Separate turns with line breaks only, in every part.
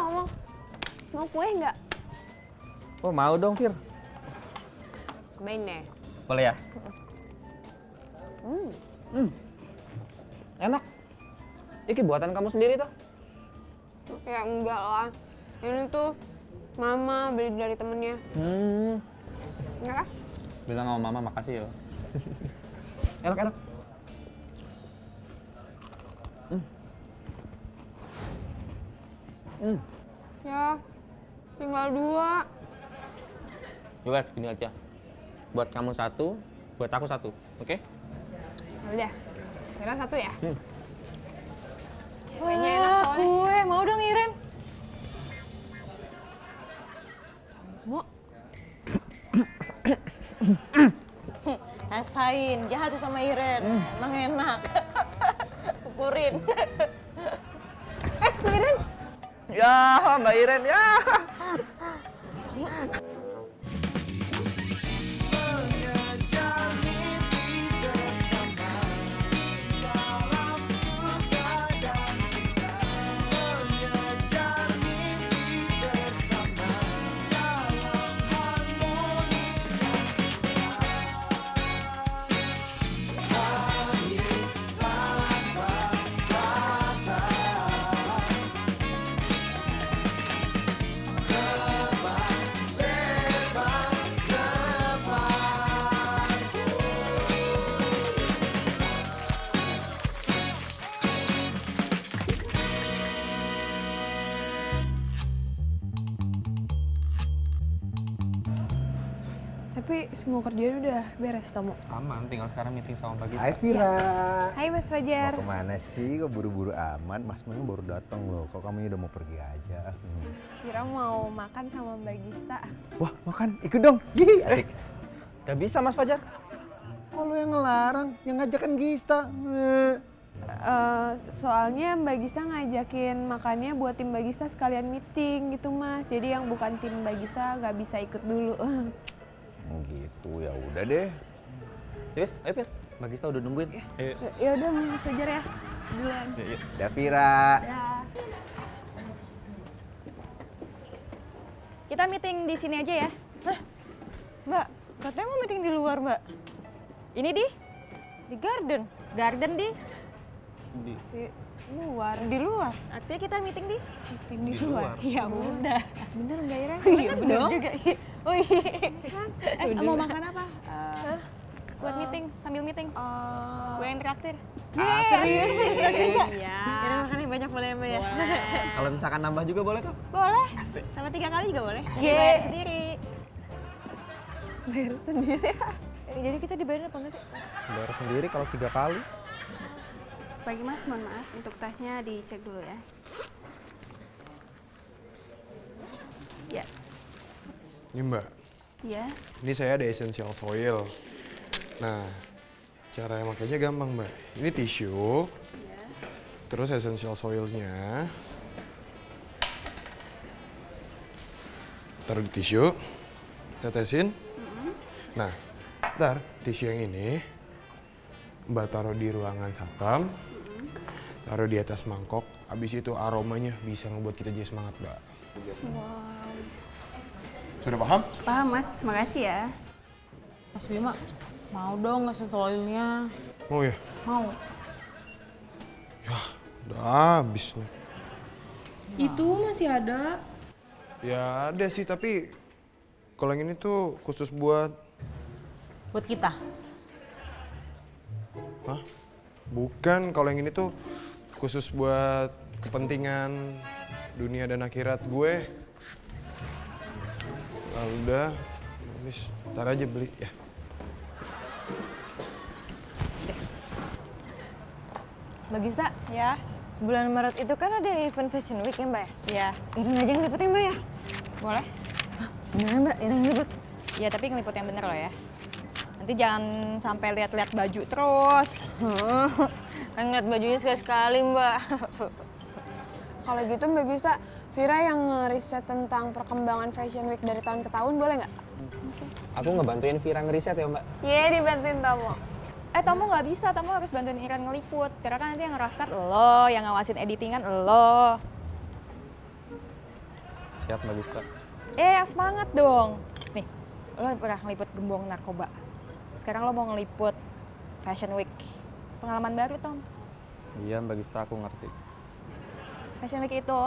ngomong. Mau kue nggak?
Oh mau dong, Fir.
Cobain deh.
Boleh ya? Enak. Iki buatan kamu sendiri tuh?
Ya enggak lah. Ini tuh mama beli dari temennya. Enggak kah?
Bilang sama mama makasih ya. Enak.
Ya, tinggal 2.
Yaudah, gini aja. Buat kamu 1, buat aku 1, oke?
Udah. Kira 1 ya?
Kayaknya
enak soalnya.
Kue, mau dong Iren. Mau? Rasain, jahat tuh sama Iren. Emang enak. Ukurin.
Mbak Iren.
Ya, Mbak Iren ya.
Tapi semua kerjaan udah beres, Tomo.
Aman, tinggal sekarang meeting sama Pak Gista.
Hai Vira.
Hai Mas Fajar.
Mau kemana sih? Kok buru-buru aman? Mas Manu baru datang loh. Kok kamu udah mau pergi aja?
Kira mau makan sama Mbak Gista.
Wah makan, ikut dong. Gih, asik.
Gak bisa Mas Fajar.
Kalau yang ngelarang, yang ngajakan Gista.
Soalnya Mbak Gista ngajakin makannya buat tim Mbak Gista sekalian meeting gitu Mas. Jadi yang bukan tim Mbak Gista nggak bisa ikut dulu.
Gitu, ya udah deh.
Yus, ayo Fir. Mbak Gista udah nungguin. Ayo.
Ya udah Mas Fajar ya. Duluan.
Yuk.
Dah Vira.
Dah.
Kita meeting di sini aja ya. Hah? Mbak, katanya mau meeting di luar, Mbak. Ini di garden. Garden di
Luar.
di luar. Artinya kita meeting di
Meeting di luar.
Ya udah.
Bener Mbak Ira?
Iya bener juga. Oh iya. Mau makan apa? Buat meeting, sambil meeting. Gue yang traktir.
Serius?
Iya. Kita makannya banyak boleh ya, Mbak ya?
Kalau misalkan nambah juga boleh tuh.
Boleh. Sama 3 kali juga boleh.
Yeay.
Bayar sendiri.
Bayar sendiri.
Jadi kita dibayar apa enggak sih?
Bayar sendiri kalau 3 kali.
Pagi Mas, mohon maaf. Untuk tasnya dicek dulu ya. Ya.
Ini Mbak,
Ya.
ini saya ada essential soil. Nah, cara makainya gampang Mbak. Ini tisu, terus essential soilnya. Taruh di tisu, tetesin. Nah, ntar tisu yang ini Mbak taruh di ruangan satpam, taruh di atas mangkok. Abis itu aromanya bisa ngebuat kita jadi semangat Mbak. Sudah paham?
Paham Mas, makasih ya.
Mas Bima, mau dong essential oilnya.
Mau ya?
Mau.
Udah habis nih.
Itu masih ada.
Ya ada sih, tapi kalau yang ini tuh khusus buat...
Buat kita.
Hah? Bukan, kalau yang ini tuh khusus buat kepentingan dunia dan akhirat gue. Nah, udah, habis. Ntar aja beli ya.
Mbak Gista, ya. Bulan Maret itu kan ada event Fashion Week ya, Mbak ya? Iya.
Irin aja ngeliput ya Mbak ya?
Boleh?
Beneran Mbak, Irin ngeliput.
Iya, tapi ngeliput yang bener loh ya. Nanti jangan sampai lihat-lihat baju terus. Kan ngeliat bajunya sekali-sekali, Mbak.
Kalau gitu Mbak Gista, Vira yang ngeriset tentang perkembangan Fashion Week dari tahun ke tahun boleh nggak?
Aku ngebantuin Vira ngeriset ya Mbak.
Iya, dibantuin Tomo.
Tomo nggak bisa, Tomo harus bantuin Iren ngeliput. Karena kan nanti yang nge-rough cut lo, yang ngawasin editingan lo.
Siap Mbak Gista.
Semangat dong. Nih, lo pernah ngeliput gembong narkoba. Sekarang lo mau ngeliput Fashion Week. Pengalaman baru, Tom.
Iya Mbak Gista, aku ngerti.
Fashion Week itu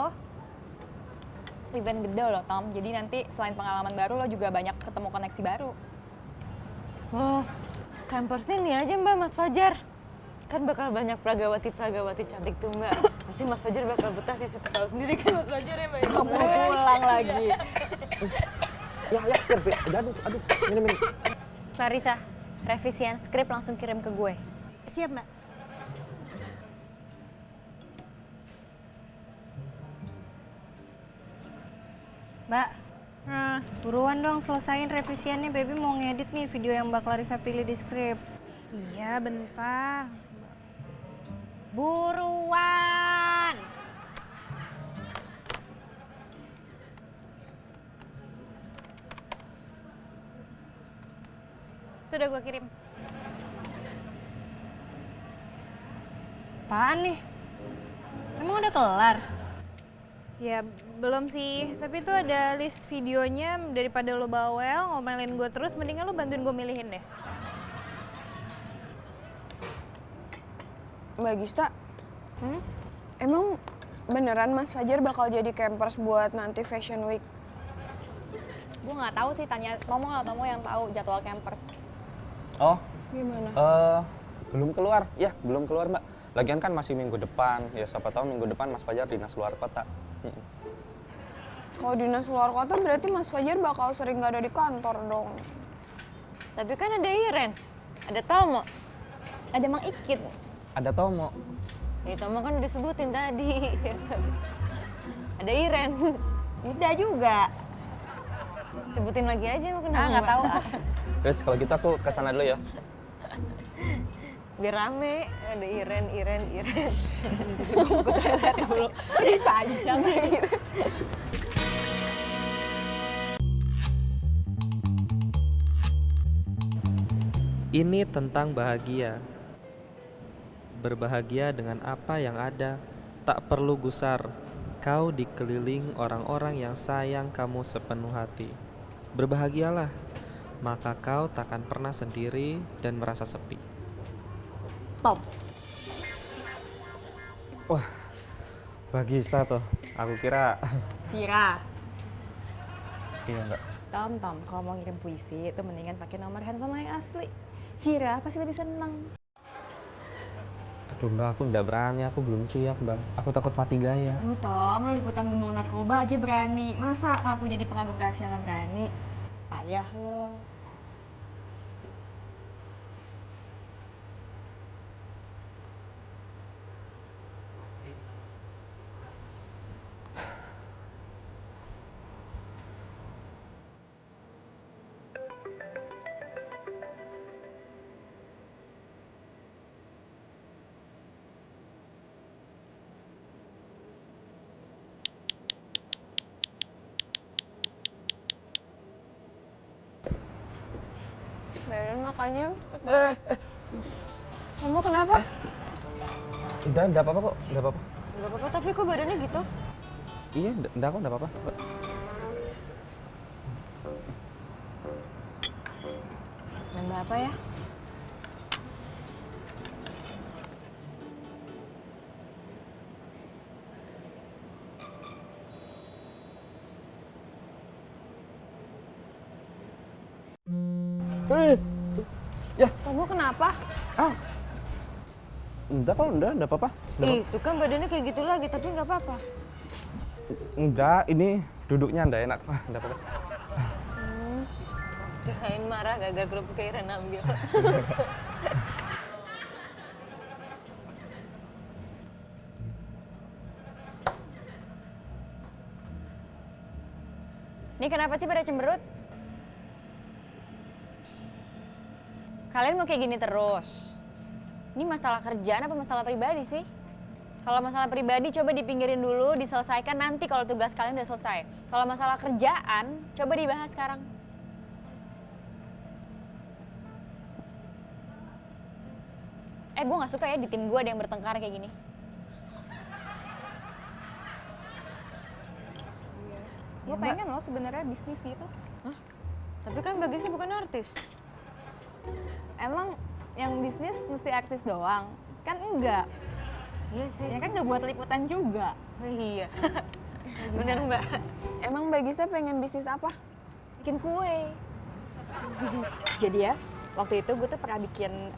event gede loh, Tom. Jadi nanti selain pengalaman baru, lo juga banyak ketemu koneksi baru.
Oh, campers ini aja Mbak, Mas Fajar. Kan bakal banyak pragawati-pragawati cantik tuh Mbak. Pasti Mas Fajar bakal betah di situ, tahu sendiri kan Mas Fajar ya Mbak.
Kamu pulang lagi.
Ya, aduh, minum.
Clarissa, revisian skrip langsung kirim ke gue.
Siap Mbak.
Mbak, buruan dong selesain revisiannya. Baby mau ngedit nih video yang Mbak Clarissa pilih di skrip.
Iya, bentar.
Buruan! Itu udah gue kirim. Apaan nih? Emang udah kelar?
Ya, belum sih. Tapi itu ada list videonya. Daripada lo bawel, ngomelin gue terus, mendingan lo bantuin gue milihin deh.
Mbak Gista, emang beneran Mas Fajar bakal jadi campers buat nanti Fashion Week?
Gue nggak tahu sih, tanya Tomo lah, Tomo yang tahu jadwal campers.
Oh,
Gimana?
belum keluar. Ya, belum keluar Mbak. Lagian kan masih minggu depan. Ya siapa tahu minggu depan Mas Fajar dinas luar kota.
Kalau dinas luar kota berarti Mas Fajar bakal sering nggak ada di kantor dong.
Tapi kan ada Iren, ada Tomo.
Ada Mang Ikit.
Ada Tomo.
Ya, Tomo kan udah disebutin tadi. Ada Iren.
Udah juga.
Sebutin lagi aja mau kenapa?
Nggak tahu.
Terus kalau gitu aku kesana dulu ya.
Biar rame, ada Iren.
Gue ke toilet dulu. Panjang.
Ini tentang bahagia. Berbahagia dengan apa yang ada, tak perlu gusar. Kau dikeliling orang-orang yang sayang kamu sepenuh hati. Berbahagialah, maka kau takkan pernah sendiri dan merasa sepi.
Top.
Mbak Gista tuh. Aku kira.
Vira.
Iya Mbak.
Tom, kalau mau ngirim puisi itu mendingan pakai nomor handphone lo yang asli. Vira pasti lebih seneng.
Aduh Mbak, aku nggak berani. Aku belum siap Mbak. Aku takut mati gaya.
Lu Tom, lu liputan gembong narkoba aja berani. Masa aku jadi pengagum rahasia nggak berani? Payah lo.
Badan makanya. Kamu kenapa?
Udah apa-apa kok. Nggak apa-apa.
Gak apa-apa, tapi kok badannya gitu?
Iya, udah kok, nggak apa-apa.
Nambah apa ya?
Kamu kenapa?
Udah kok, udah apa-apa.
Itu kan badannya kayak gitu lagi, tapi nggak apa-apa.
Enggak, ini duduknya nggak enak. Nggak apa-apa.
Kirain marah gagal kerupuk Iren ambil.
Ini kenapa sih pada cemberut? Kalian mau kayak gini terus? Ini masalah kerjaan apa masalah pribadi sih? Kalau masalah pribadi coba dipinggirin dulu, diselesaikan nanti kalau tugas kalian udah selesai. Kalau masalah kerjaan, coba dibahas sekarang. Gue gak suka ya di tim gue ada yang bertengkar kayak gini.
Gue pengen loh sebenarnya bisnis gitu.
Tapi kan Bagisnya bukan artis.
Emang yang bisnis mesti artis doang? Kan enggak.
Iya sih.
Ya kan nggak buat liputan juga.
Oh, iya. Bener Mbak.
Emang Mbak Gisa pengen bisnis apa?
Bikin kue. Jadi ya, waktu itu gue tuh pernah bikin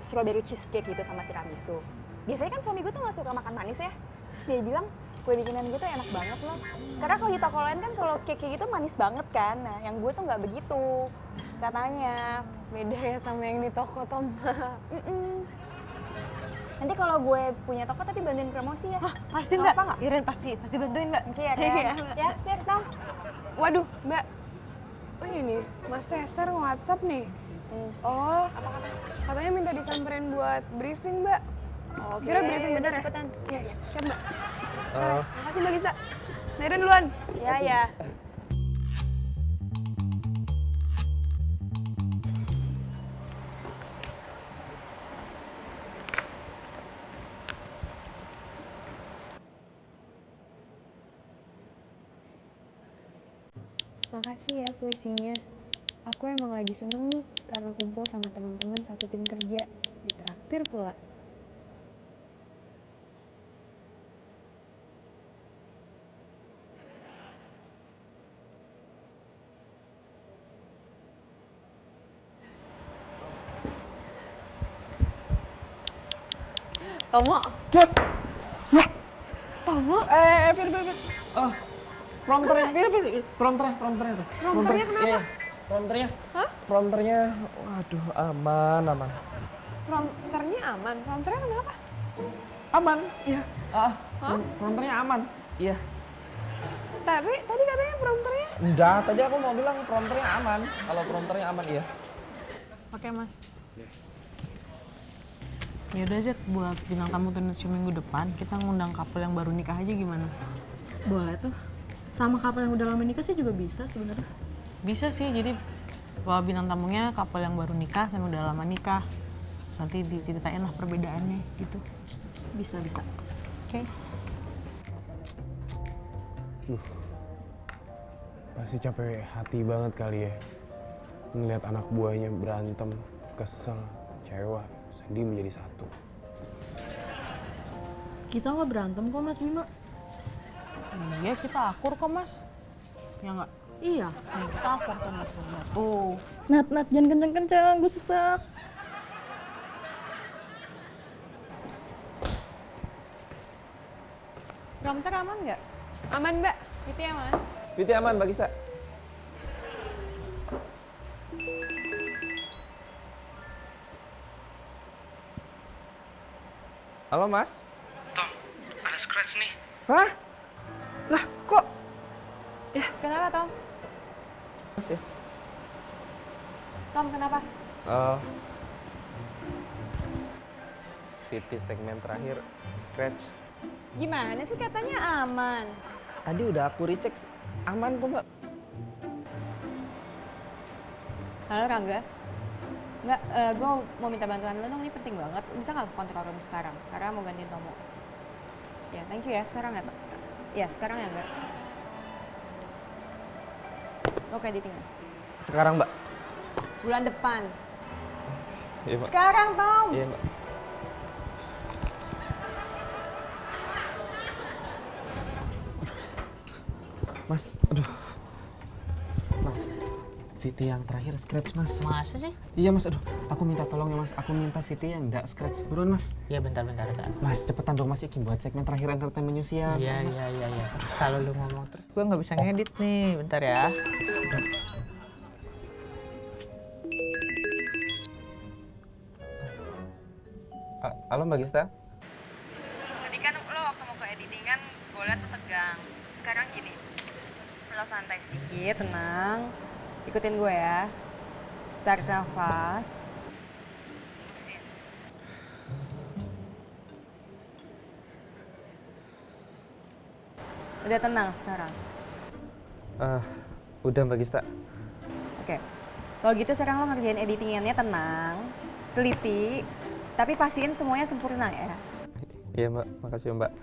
strawberry cheesecake gitu sama tiramisu. Biasanya kan suami gue tuh gak suka makan manis ya. Terus dia bilang, kue bikinan gue tuh enak banget loh. Karena kalau di toko lain kan kalau cake gitu manis banget kan. Nah, yang gue tuh nggak begitu katanya.
Beda ya sama yang di toko, Tom.
Nanti kalau gue punya toko tapi bantuin promosi ya.
Pasti
Mau
Mbak.
apa nggak?
Iren pasti bantuin Mbak.
Oke ya, Ren. Ya, biar Tom.
Waduh, Mbak. Oh ini, Mas Cesar nge-WhatsApp nih. Oh, katanya minta disamperin buat briefing, Mbak.
Oke,
Kira briefing bentar ya?
cepetan.
Iya, iya. Siap, Mbak. Bentar ya. Makasih, Mbak Gisa. Nairen duluan.
Ya, ya.
Makasih ya puisinya. Aku emang lagi seneng nih karena kumpul sama teman-teman satu tim kerja. Ditraktir pula. Tomo. Tomo.
Fir. Oh, prompternya tuh.
Prompternya kenapa?
Iya, prompternya.
Hah?
Prompternya, waduh, aman.
Prompternya aman. Prompternya kenapa?
Aman, iya. Prompternya aman, iya.
Tapi tadi katanya prompternya.
Enggak, tadi aku mau bilang prompternya aman. Kalau prompternya aman, iya.
Oke Mas. Ya udah Zed, buat bintang tamu Tonight Show minggu depan, kita ngundang couple yang baru nikah aja gimana?
Boleh tuh. Sama couple yang udah lama nikah sih juga bisa sebenarnya.
Bisa sih, jadi bahwa bintang tamunya couple yang baru nikah sama udah lama nikah. Terus nanti diceritain lah perbedaannya gitu.
Bisa.
Oke.
Pasti capek hati banget kali ya. Ngeliat anak buahnya berantem, kesel, kecewa, sedih menjadi satu.
Kita nggak berantem kok Mas Bima.
Iya, kita akur kok Mas. Ya nggak?
Iya.
Ya, kita akur kan Mas. Nah, tuh.
Nat, jangan kenceng-kenceng, gue sesak.
Prompter aman nggak?
Aman, Mbak.
Itu aman.
Viti aman, Mbak Gisa. Halo, Mas.
Tom, ada scratch nih.
Hah? Lah, kok?
Kenapa, Tom?
Mas ya?
Tom, kenapa?
Viti segmen terakhir, scratch.
Gimana sih katanya aman?
Tadi udah aku recheck, aman kok, Mbak.
Halo Rangga. Nggak, gue mau minta bantuan lo dong, ini penting banget. Bisa nggak kontrol room sekarang? Karena mau gantiin Tomo. Ya, thank you ya. Sekarang ya, Pak? Ya, sekarang ya, enggak? Lo kayak editingnya?
Sekarang, Mbak.
Bulan depan.
Iya, Mbak.
Sekarang, Tom!
Iya, Mbak. Mas, aduh. Mas, Viti yang terakhir scratch, Mas.
Masa sih?
Iya, Mas, aduh. Aku minta tolong ya, Mas. Aku minta Viti yang nggak scratch. Buruan, Mas.
Iya, bentar Kak.
Mas, cepetan dong, Mas. Iki buat segmen terakhir entertainment news ya.
Iya.
Mas.
Kalau lu ngomong terus, gue nggak bisa ngedit nih. Bentar ya.
Halo, Mbak Gista.
Tadi kan lo waktu mau ke editing kan gue liat tuh tegang. Sekarang gini, lo santai sedikit, tenang. Ikutin gue ya. Tarik nafas. Pusin. Udah tenang sekarang?
Udah, Mbak Gista.
Oke. Kalau gitu sekarang lo ngerjain editingannya tenang, teliti, tapi pastiin semuanya sempurna ya.
Iya, Mbak. Makasih, Mbak.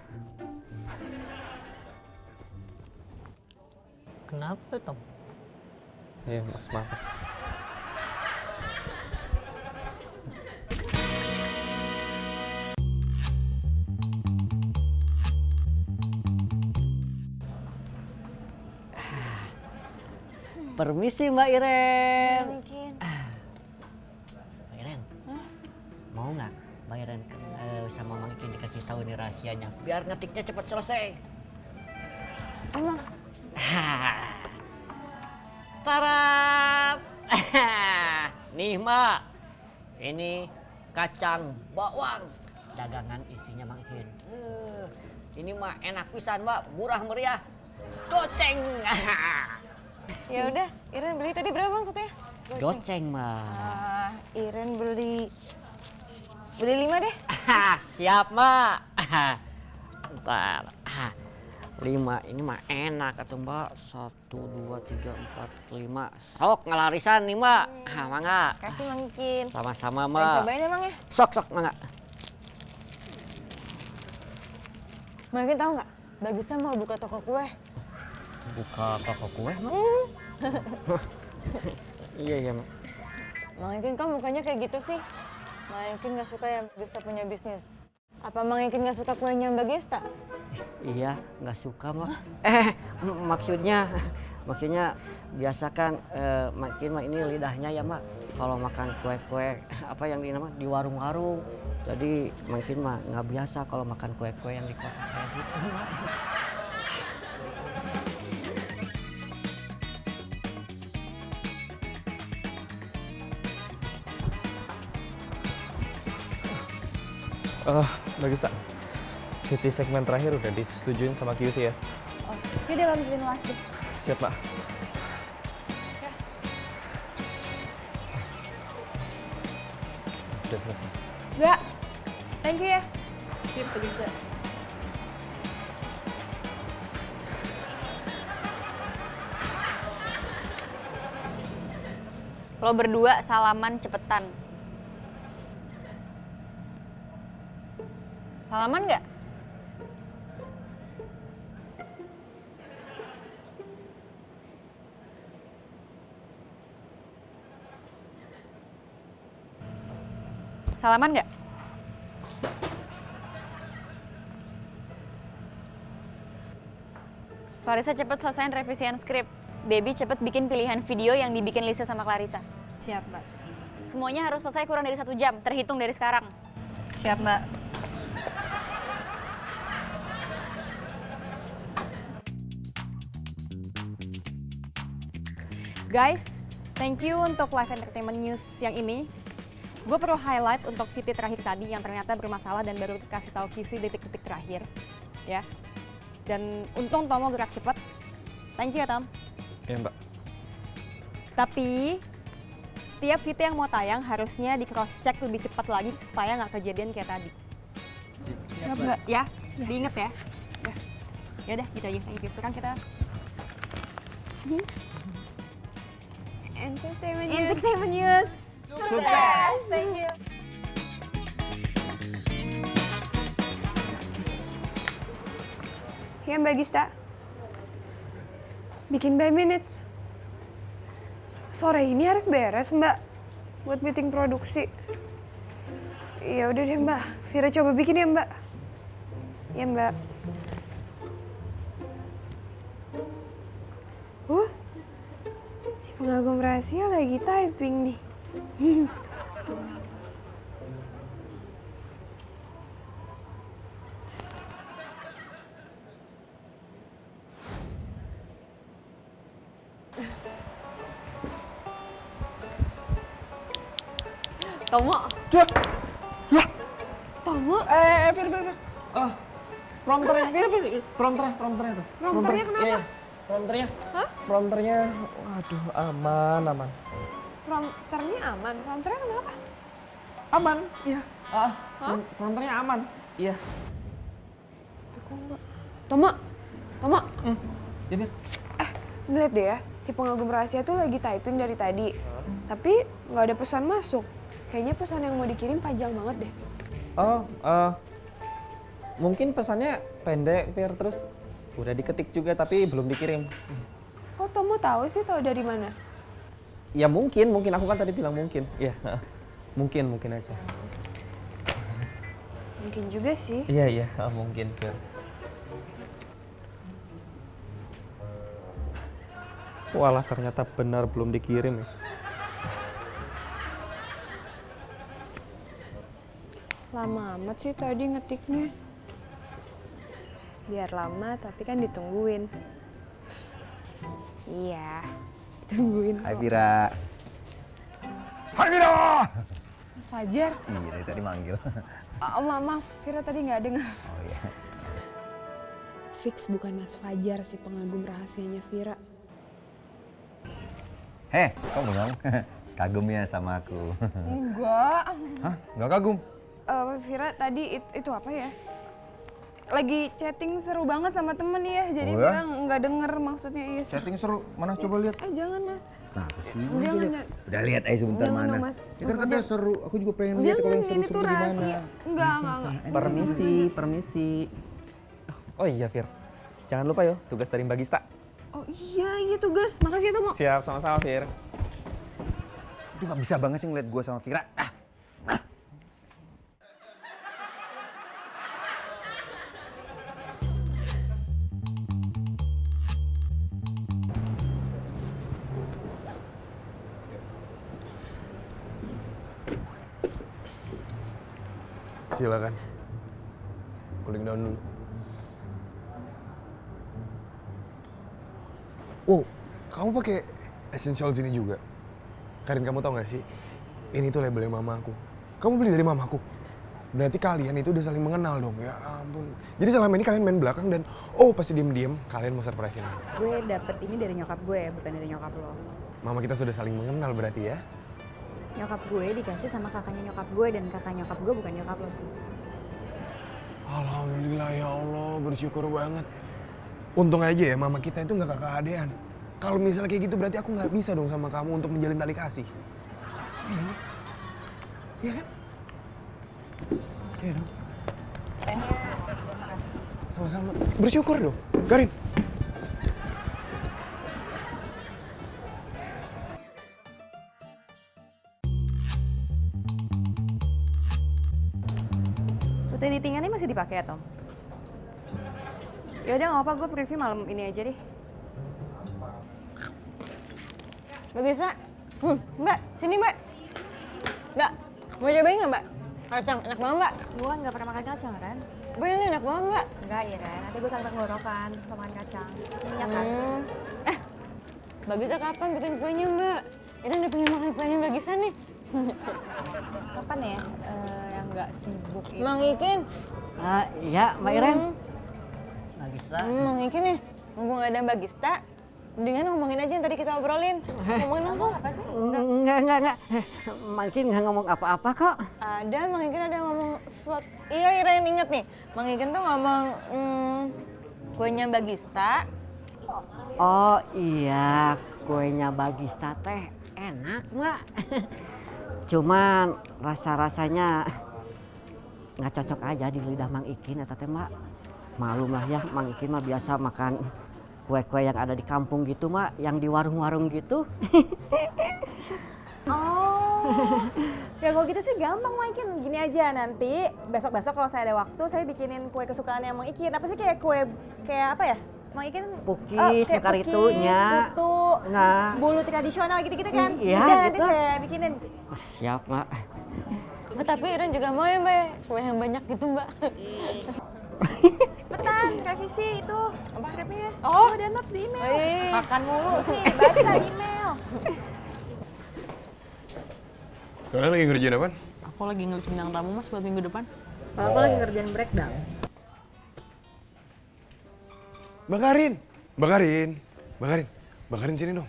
Kenapa, Tom?
Iya, Mas, makasih.
Permisi Mbak Iren.
Mungkin.
Mbak Iren, mau nggak Mbak Iren sama Mang Ikin dikasih tahu nih rahasianya, biar ngetiknya cepat selesai.
Emang?
Tarap! Nih Mbak, ini kacang bawang, dagangan isinya Mang Ikin. Ini mah enak pisan Mbak, murah meriah, goceng.
Ya udah, Iren beli tadi berapa Bang katanya?
Goceng Mbak.
Iren beli 5 deh.
Siap Mbak. Ntar. 5 ini mah enak atuh Mbak. 1, 2, 3, 4, 5. Sok ngelarisan nih Mbak. Mangga.
Kasih mungkin.
Sama-sama
Pengen
Mbak.
cobain emang ya?
Sok mangga.
Mungkin tahu nggak? Bagusnya mau buka toko kue.
Buka toko kue Mbak? Iya Mbak.
Mang Ikin kan mukanya kayak gitu sih. Mang Ikin nggak suka ya Bagista punya bisnis. Apa Mang Ikin nggak suka kuenya Bagista?
Iya, nggak suka Mbak. Maksudnya biasa kan makin mah ini lidahnya ya Mbak. Kalau makan kue-kue apa yang di warung-warung. Jadi makin mah nggak biasa kalau makan kue-kue yang di kota kayak gitu Mbak.
Bagista, VT segmen terakhir udah disetujuin sama QC ya?
Oh, yaudah lanjutin live deh.
Siap, Pak. Udah selesai.
Enggak. Thank you ya. Sip, bisa.
Lo berdua salaman cepetan. Salaman nggak? Salaman nggak? Clarissa cepet selesaiin revisian skrip. Baby cepet bikin pilihan video yang dibikin Lisa sama Clarissa.
Siap, Mbak.
Semuanya harus selesai kurang dari 1 jam, terhitung dari sekarang.
Siap, Mbak. Guys, thank you untuk live entertainment news yang ini. Gue perlu highlight untuk VT terakhir tadi yang ternyata bermasalah dan baru dikasih tahu QC detik-detik terakhir, ya. Dan untung Tomo gerak cepat. Thank you ya Tom.
Iya Mbak.
Tapi setiap VT yang mau tayang harusnya di cross check lebih cepat lagi supaya nggak kejadian kayak tadi.
Ya, Mbak.
Ya, diinget ya. Ya udah gitu aja. Thank you. Sekarang kita
Entertainment news.
sukses. Thank you.
Ya Mbak Gista. Bikin by minutes. Sore ini harus beres Mbak. Buat meeting produksi. Ya udah deh Mbak. Vira coba bikin ya Mbak. Ya Mbak. Si pengagum rahasia lagi typing nih.
Tomo.
Lah.
Tomo.
Fir. Prompternya, Fir. Prompternya tuh.
Prompternya kenapa?
Iya. Prompternya.
Hah?
Prompternya, waduh, aman.
Prompternya aman. Prompternya kenapa?
Aman, iya. Prompternya aman, iya.
Tomo.
Ya, Fir.
Ngeliat deh ya, si pengagum rahasia tuh lagi typing dari tadi. Tapi nggak ada pesan masuk. Kayaknya pesan yang mau dikirim panjang banget deh.
Mungkin pesannya pendek, Fir, terus udah diketik juga tapi belum dikirim.
Kok Tomo tahu sih? Tahu dari mana?
Ya mungkin aku kan tadi bilang mungkin. Iya, mungkin aja.
Mungkin juga sih.
Iya, mungkin Fir. Walah ternyata benar belum dikirim ya.
Lama amat sih tadi ngetiknya. Biar lama tapi kan ditungguin. Iya, ditungguin.
Hai Vira.
Hai Vira!
Mas Fajar.
Iya, dari tadi manggil.
Maaf, Vira tadi nggak dengar.
Oh iya.
Fix bukan Mas Fajar sih pengagum rahasianya Vira.
Heh, kok bengong? Kagum ya sama aku.
Enggak.
Hah? Nggak kagum?
Vira tadi itu apa ya? Lagi chatting seru banget sama temen ya, jadi
Oh ya?
Vira nggak denger maksudnya iya.
Chatting seru, mana coba lihat.
Jangan Mas.
Kenapa sih?
Jangan.
Udah lihat aja sebentar
Jangan
mana.
dong, Mas.
Ya kan katanya seru, aku juga pengen lihat kalau yang
Jangan, ini
seru-seru
tuh
gimana.
rahasia. Enggak.
Permisi. Oh iya Fir, jangan lupa yo tugas dari Mbak Gista.
Oh iya tugas. Makasih ya Tomo.
Siap, sama-sama Fir.
Itu nggak bisa banget sih ngeliat gua sama Vira.
Silakan. Cooling down dulu. Oh, kamu pakai essential sini juga? Karin, kamu tau gak sih? Ini tuh labelnya mamaku. Kamu beli dari mamaku. Berarti kalian itu udah saling mengenal dong, ya ampun. Jadi selama ini kalian main belakang dan pasti diem-diem kalian mau surprisein aku.
Gue dapet ini dari nyokap gue, bukan dari nyokap lo.
Mama kita sudah saling mengenal berarti ya?
Nyokap gue dikasih sama kakaknya nyokap gue, dan kakak nyokap gue bukan nyokap lo sih.
Alhamdulillah ya Allah, bersyukur banget. Untung aja ya mama kita itu nggak kakak adean. Kalau misalnya kayak gitu berarti aku nggak bisa dong sama kamu untuk menjalin tali kasih. Iya sih? Iya kan? Iya dong. Sama-sama. Bersyukur dong. Karin.
Foto editingannya masih dipakai ya, Tom? Ya udah nggak apa, gue preview malam ini aja deh.
Bagus, Nak. Mbak, sini Mbak. Mbak, mau cobain nggak Mbak? Kacang, enak banget Mbak.
Gue kan nggak pernah makan kacang kan?
Mbak, ini enak banget Mbak.
Enggak ya kan, nanti gue sampai tenggorokan kalau makan kacang. Minyak kan?
Bagusnya kapan bikin kuenya Mbak? Ini udah pengen makan kuenya Bagusan nih.
Kapan ya yang nggak sibuk itu?
Mang Ikin.
Iya, Mbak Iren. Gista.
Mang Ikin nih, mumpung ada Mbak Gista, mendingan ngomongin aja yang tadi kita obrolin. Ngomongin langsung.
Apa sih?
Enggak. Makin nggak ngomong apa-apa kok.
Ada, Mang Ikin ada ngomong sesuatu. Iya, Iren inget nih. Mang Ikin tuh ngomong kuenya Mbak Gista.
Oh iya, kuenya Bagista teh enak Mbak. Cuman rasa-rasanya nggak cocok aja di lidah Mang Ikin ya teh Mbak. Malum lah ya, Mang Ikin mah biasa makan kue-kue yang ada di kampung gitu Mbak, yang di warung-warung gitu.
Oh, ya kalau gitu sih gampang Mang. Gini aja, nanti besok-besok kalau saya ada waktu saya bikinin kue kesukaannya Mang Ikin. Apa sih kayak kue kayak apa ya? Mang Ikin
Pukis,
kayak
karitunya.
putu,
Nah.
bulu tradisional gitu-gitu kan?
Iya,
Udah, nanti
gitu.
saya bikinin.
Siap Mbak.
Oh, tapi Iren juga mau ya Mbak, kue yang banyak gitu Mbak.
Cepetan, revisi itu skripnya. Oh, ada notes di email. Makan mulu sih, baca email.
Kalian lagi ngerjain apa?
Aku lagi ngelis bintang tamu Mas buat minggu depan.
Kalau aku lagi ngerjain breakdown.
Mbak Karin sini dong.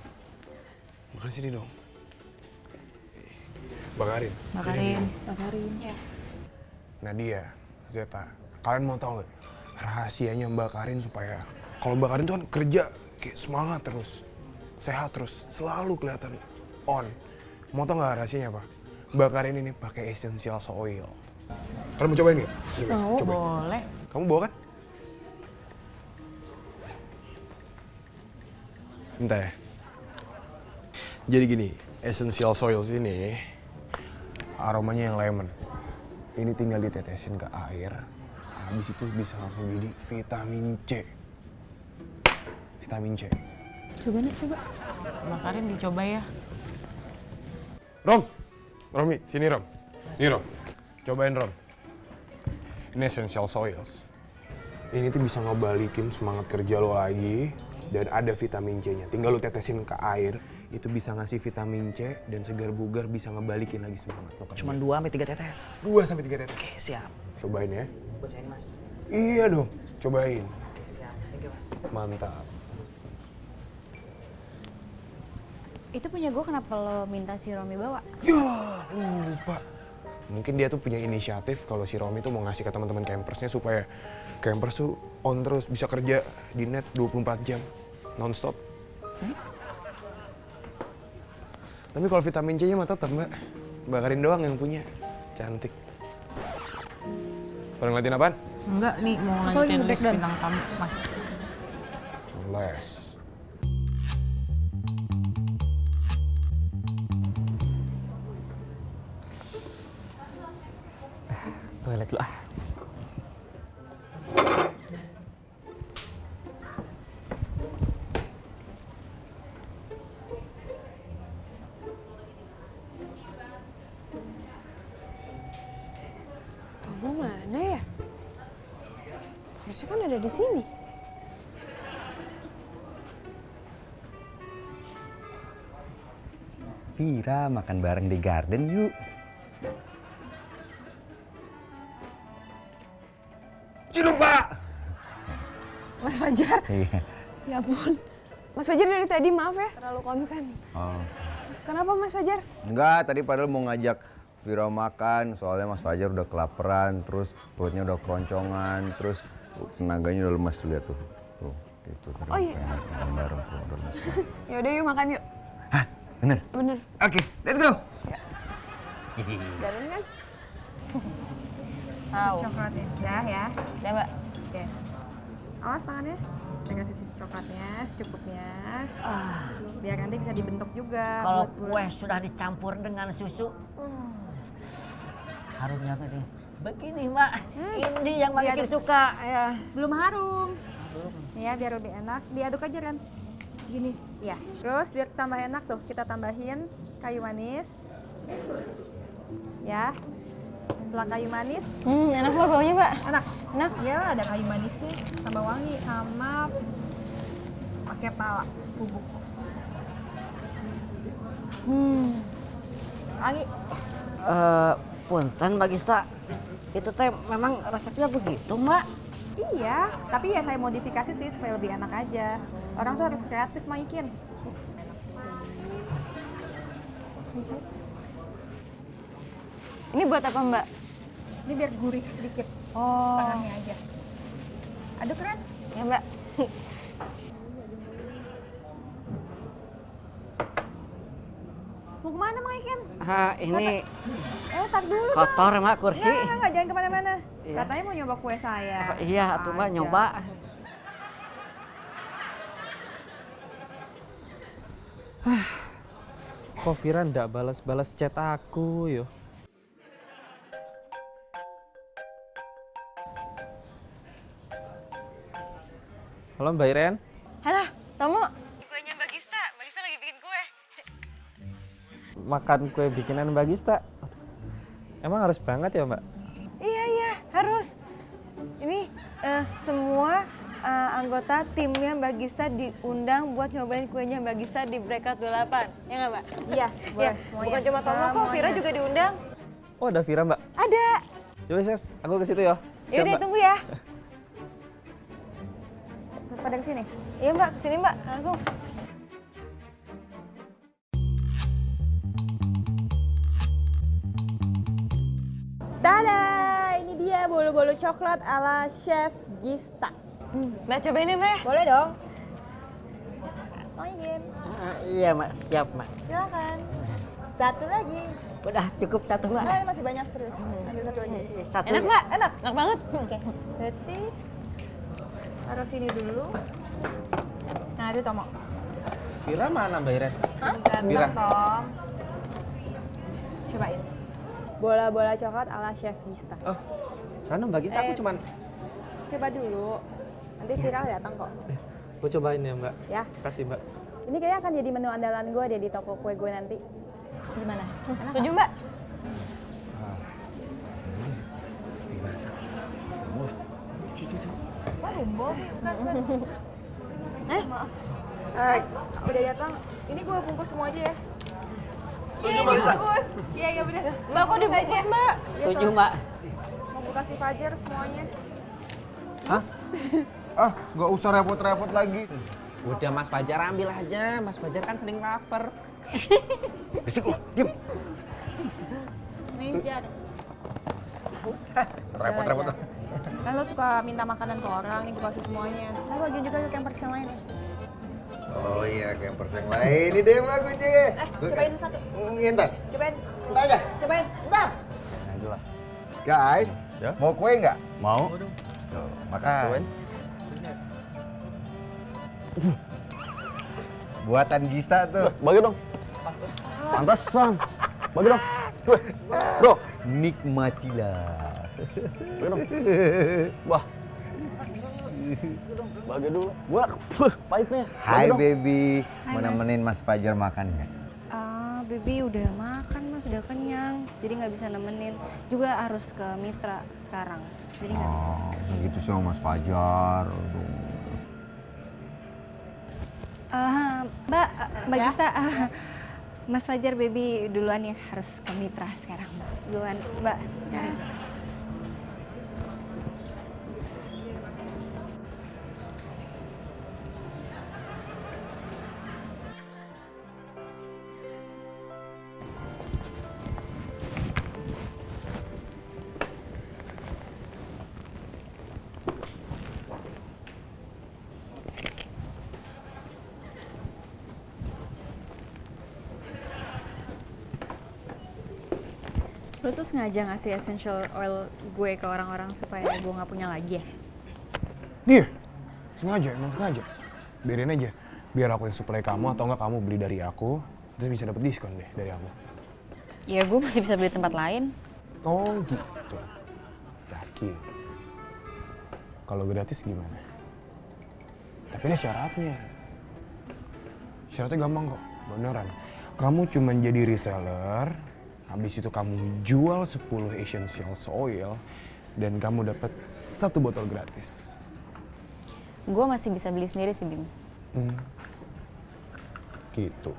Mbak Karin sini dong. Mbak Karin.
Ya.
Nadia, Zeta, kalian mau tahu nggak rahasianya Mbak Karin supaya kalau Mbak Karin tuh kan kerja kayak semangat terus, sehat terus, selalu kelihatan on. Mau tahu nggak rahasianya apa? Mbak Karin ini pakai essential oil. Kalian mau cobain nggak?
Oh, boleh.
Kamu bawa kan? Entah ya. Jadi gini, essential oils ini aromanya yang lemon. Ini tinggal ditetesin ke air, habis itu bisa langsung jadi vitamin C. Vitamin C.
Coba nih, coba.
Mbak Karin dicoba ya.
Romi, sini Rom. Nih Rom, cobain Rom. Ini essential oils. Ini tuh bisa ngebalikin semangat kerja lo lagi dan ada vitamin C-nya. Tinggal lo tetesin ke air, itu bisa ngasih vitamin C dan segar bugar bisa ngebalikin lagi semangat lo.
Cuman 2-3 tetes.
2-3 tetes.
Oke, siap.
Cobain ya.
Buat saya nih, Mas.
Iya dong, cobain.
Oke, siap. Thank you, Mas.
Mantap.
Itu punya gue, kenapa lo minta si Romi bawa?
Ya, lupa. Mungkin dia tuh punya inisiatif kalau si Romi tuh mau ngasih ke teman-teman campersnya supaya campers tuh on terus, bisa kerja di net 24 jam, non-stop. Tapi kalau vitamin C-nya mah tetap Mbak. Mbak Karin doang yang punya. Cantik. Pada ngeliatin apaan?
Enggak nih, mau
Aku lagi
lanjutin list
nge-breakdown.
bintang tamu, Mas.
Les.
Toilet dulu ah.
Tomo mana ya? Harusnya kan ada di sini.
Vira, makan bareng di garden yuk.
Cilupa!
Mas Fajar.
Iya.
Ya ampun. Mas Fajar dari tadi maaf ya, terlalu konsen.
Oh.
Kenapa Mas Fajar?
Enggak, tadi padahal mau ngajak Vira makan, soalnya Mas Fajar udah kelaparan, terus perutnya udah keroncongan, terus tenaganya udah lemas tuh, lihat tuh. Tuh, gitu.
Oh iya.
Pengen makan bareng tuh, udah lemas banget.
Yaudah yuk makan yuk.
Hah? Bener?
Bener.
Oke, let's go!
Jalan kan?
Coklatnya. Dah ya.
Udah, Mbak.
Oke. Awas tangannya. Dengan sisi coklatnya secukupnya. Biar nanti bisa dibentuk juga.
Kalau
bulat-bulat.
kue sudah dicampur dengan susu, harumnya begini. Begini Mbak, ini yang Mbak Kiki suka. Ya.
Belum harum. Ya, biar lebih enak. Diaduk aja kan. Gini. Ya. Terus biar tambah enak tuh, kita tambahin kayu manis. Ya. Setelah kayu manis,
Enak loh baunya, Mbak.
enak. Enak. Iyalah ada kayu manisnya, tambah wangi sama pakai pala bubuk. Wangi.
Punten Mbak Gista, itu teh memang resepnya begitu Mbak?
Iya, tapi ya saya modifikasi sih supaya lebih enak aja. Orang tuh harus kreatif maikin.
Ini buat apa, Mbak?
Ini biar gurih sedikit.
Oh.
Tengahnya aja. Aduk kan?
Ya, Mbak.
Mau kemana maikin?
Ini
Tar dulu
kotor Mbak kursi.
Enggak, jangan kemana-mana.
Iya.
Katanya mau nyoba kue saya.
Iya, atuh Mbak nyoba.
Kok Vira ndak balas-balas chat aku yo? Halo Mbak Iren.
Halah, Tomo. Kuenya Mbak Gista. Mbak Gista lagi bikin kue.
Makan kue bikinan Mbak Gista. Emang harus banget ya Mbak?
Iya, harus. Ini semua anggota timnya Mbak Gista diundang buat nyobain kuenya Mbak Gista di Breakout 28. Ya nggak, Mbak?
Iya, boleh.
Ya, bukan cuma Tomo kok, Vira juga diundang.
Oh ada Vira Mbak?
Ada.
Yaudah Ses, aku ke situ ya. Siap,
Yaudah,
Mbak.
tunggu ya.
Pada ke sini.
Iya, Mbak. Kesini, Mbak. Langsung.
Tada! Ini dia bolu-bolu coklat ala Chef Gista.
Mbak, cobain ya, Mbak.
Boleh dong. Maikin.
Iya Mbak, siap Mbak.
Silakan. Satu lagi.
Udah cukup satu Mbak.
Nah, masih banyak serius. Ambil satu lagi.
Satu.
Enak, Mbak. Enak banget.
Oke. Berarti taruh sini dulu. Nah, itu Tomo.
Vira mana Mbak Iren?
Bentar,
Vira.
Tom. Cobain. Bola-bola coklat ala Chef Gista.
Oh, Rana Mbak Gista aku cuman...
Coba dulu. Nanti Vira datang kok.
Gue cobain ya Mbak.
Ya.
Kasih Mbak.
Ini kayaknya akan jadi menu andalan gue deh di toko kue gue nanti. Gimana? Enak
Setuju,
nggak?
Mbak?
Wah, rumbo sih, bukan. Maaf. Udah datang. Ini gue bungkus semua aja ya.
Iya, dibungkus. Iya, bener.
Mbak, kok dibungkus, Mbak?
Setuju, Mbak.
Mau buka si Fajar semuanya.
Hah? Ah, nggak usah repot-repot lagi.
Udah Mas Fajar ambil aja, Mas Fajar kan sering lapar.
Bisik lu, diem.
Nih,
Repot-repot.
Ya, kan lo suka minta makanan ke orang, nih gue kasih semuanya. Nah, bagian juga ke campers yang lain ya.
Oh iya, campers yang lain. Ini deh lagunya.
Cobain satu.
Ntar.
Cobain.
Ntar aja.
Cobain.
Ntar. Guys,
Ya?
mau kue nggak?
Mau?
Tuh, makan.
Cobain.
Buatan Gista tuh.
Bagi dong. Pantesan. Bagi dong. Bro.
Nikmatilah.
Bagi dong. Wah. Bagi dulu. Gua pahitnya.
Hai
Bagi dong.
baby,
Hai,
mau
Mas.
nemenin Mas Fajar makan nggak?
Baby udah makan Mas, udah kenyang. Jadi nggak bisa nemenin. Juga harus ke Mitra sekarang. Jadi nggak bisa.
Begitu sih sama Mas Fajar. Aduh.
Mbak Gista, Mas Fajar baby duluan ya, harus ke Mitra sekarang. Duluan, Mbak. Mari. Lo tuh sengaja ngasih essential oil gue ke orang-orang supaya gue nggak punya lagi ya?
Dia? Sengaja, emang sengaja. Biarin aja. Biar aku yang supply kamu atau enggak kamu beli dari aku, terus bisa dapet diskon deh dari aku.
Ya gue masih bisa beli tempat lain.
Oh gitu. Yakin. Kalau gratis gimana? Tapi ada syaratnya. Syaratnya gampang kok, beneran. Kamu cuma jadi reseller, habis itu kamu jual 10 essential oil, dan kamu dapat 1 botol gratis.
Gue masih bisa beli sendiri sih, Bim.
Gitu.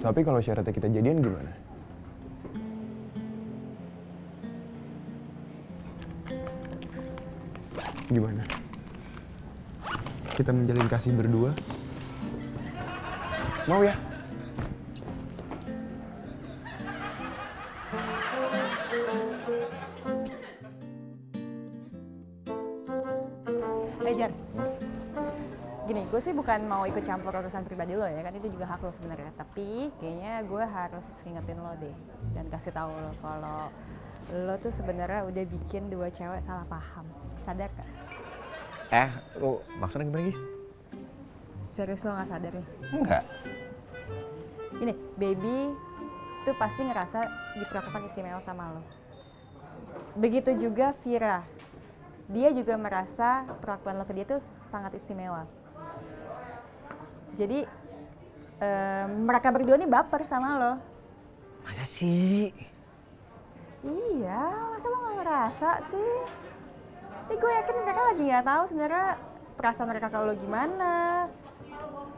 Tapi kalau syaratnya kita jadian gimana? Gimana? Kita menjalin kasih berdua? Mau ya?
Jar, gini, gue sih bukan mau ikut campur urusan pribadi lo ya, kan itu juga hak lo sebenarnya. Tapi kayaknya gue harus ingetin lo deh dan kasih tahu lo kalau lo tuh sebenarnya udah bikin 2 cewek salah paham. Sadar gak?
Lu maksudnya gimana, Gis?
Serius lo nggak sadar ya?
Enggak.
Gini, baby tuh pasti ngerasa diperlakukan istimewa sama lo. Begitu juga Vira. Dia juga merasa perlakuan lo ke dia tuh sangat istimewa. Jadi mereka berdua nih baper sama lo.
Masa sih?
Iya, masa lo gak ngerasa sih? Tapi gue yakin mereka lagi gak tahu sebenarnya perasaan mereka ke lo gimana,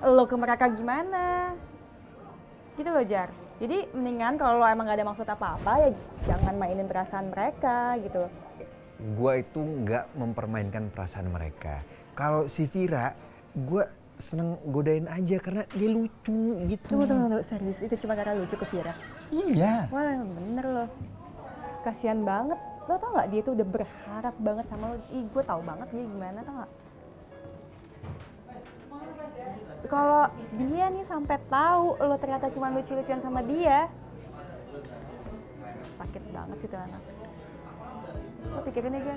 lo ke mereka gimana. Gitu loh, Jar. Jadi mendingan kalau lo emang gak ada maksud apa-apa ya jangan mainin perasaan mereka gitu.
Gue itu nggak mempermainkan perasaan mereka. Kalau si Vira, gue seneng godain aja karena dia lucu gitu.
Tunggu, serius? Itu cuma karena lucu ke Vira?
Iya.
Wah, bener loh. Kasian banget. Lo tau gak dia tuh udah berharap banget sama lo. Ih, gue tau banget dia gimana, tau gak? Kalau dia nih sampai tahu lo ternyata cuma lucu-lucuan sama dia, sakit banget sih tuh anak. Lo pikirin aja.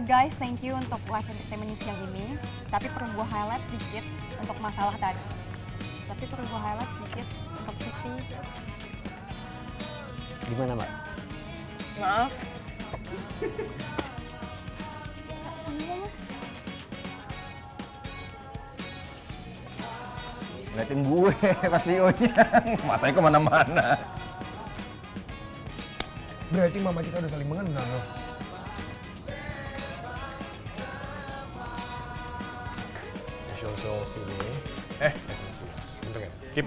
Guys, thank you untuk live entertainment news yang ini. Tapi perlu gue highlight sedikit untuk masalah tadi. Untuk Siti.
Gimana, Mbak?
Maaf.
Ngeliatin gue pas videonya, matanya kemana-mana.
Berarti mama kita udah saling mengenal loh. Essential sini. Essential. Bentar ya. Keep.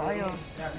Ayo.
Ya.